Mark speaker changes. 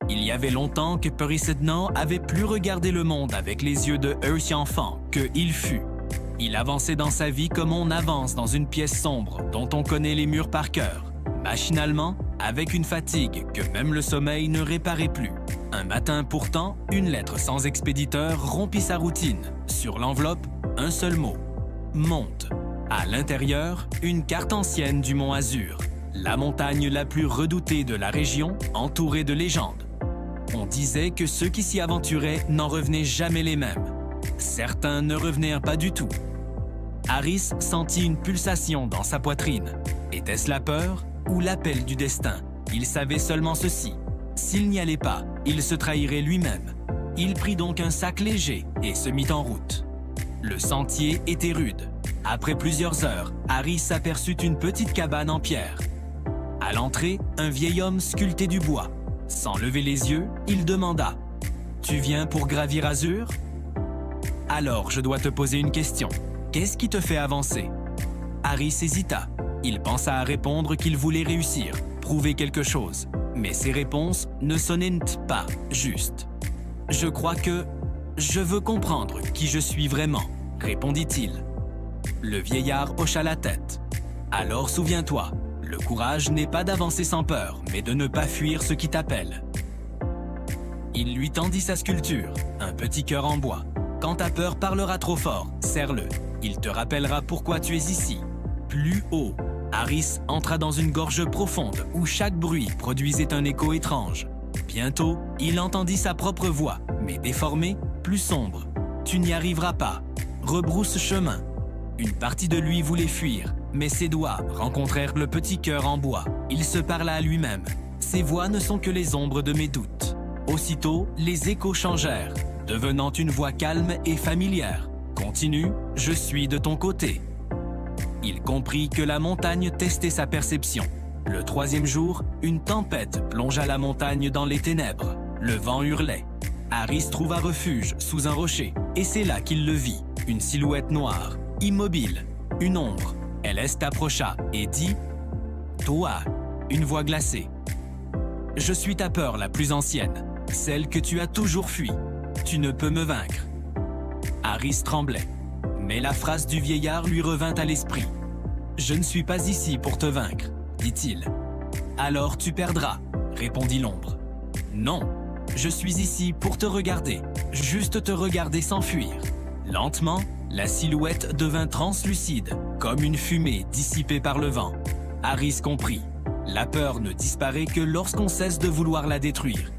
Speaker 1: Il y avait longtemps que Purisednan avait plus regardé le monde avec les yeux de enfant que il fut. Il avançait dans sa vie comme on avance dans une pièce sombre dont on connaît les murs par cœur, machinalement, avec une fatigue que même le sommeil ne réparait plus. Un matin pourtant, une lettre sans expéditeur rompit sa routine. Sur l'enveloppe, un seul mot. Monte. À l'intérieur, une carte ancienne du mont Azur, la montagne la plus redoutée de la région, entourée de légendes. On disait que ceux qui s'y aventuraient n'en revenaient jamais les mêmes. Certains ne revenaient pas du tout. Harris sentit une pulsation dans sa poitrine. Était-ce la peur ou l'appel du destin? Il savait seulement ceci. S'il n'y allait pas, il se trahirait lui-même. Il prit donc un sac léger et se mit en route. Le sentier était rude. Après plusieurs heures, Harris aperçut une petite cabane en pierre. À l'entrée, un vieil homme sculptait du bois. Sans lever les yeux, il demanda « Tu viens pour gravir Azur ?» « Alors, je dois te poser une question. Qu'est-ce qui te fait avancer ?» Harris hésita. Il pensa à répondre qu'il voulait réussir, prouver quelque chose. Mais ses réponses ne sonnaient pas justes. « Je crois que... je veux comprendre qui je suis vraiment, » répondit-il. Le vieillard hocha la tête. « Alors souviens-toi, le courage n'est pas d'avancer sans peur, mais de ne pas fuir ce qui t'appelle. » Il lui tendit sa sculpture, un petit cœur en bois. « Quand ta peur parlera trop fort, serre-le. Il te rappellera pourquoi tu es ici. » Plus haut, Harris entra dans une gorge profonde où chaque bruit produisait un écho étrange. Bientôt, il entendit sa propre voix, mais déformée, plus sombre. « Tu n'y arriveras pas. Rebrousse chemin. » Une partie de lui voulait fuir, mais ses doigts rencontrèrent le petit cœur en bois. Il se parla à lui-même. « Ces voix ne sont que les ombres de mes doutes. » Aussitôt, les échos changèrent, devenant une voix calme et familière. « Continue, je suis de ton côté. » Il comprit que la montagne testait sa perception. Le troisième jour, une tempête plongea la montagne dans les ténèbres. Le vent hurlait. Harris trouva refuge sous un rocher, et c'est là qu'il le vit. Une silhouette noire, immobile, une ombre. Elest approcha et dit « Toi !» Une voix glacée. « Je suis ta peur la plus ancienne, celle que tu as toujours fui. Tu ne peux me vaincre. » Harris tremblait, mais la phrase du vieillard lui revint à l'esprit. « Je ne suis pas ici pour te vaincre, » dit-il. « Alors tu perdras, » répondit l'ombre. « Non, je suis ici pour te regarder, juste te regarder s'enfuir. » Lentement, la silhouette devint translucide, comme une fumée dissipée par le vent. Harris comprit. La peur ne disparaît que lorsqu'on cesse de vouloir la détruire.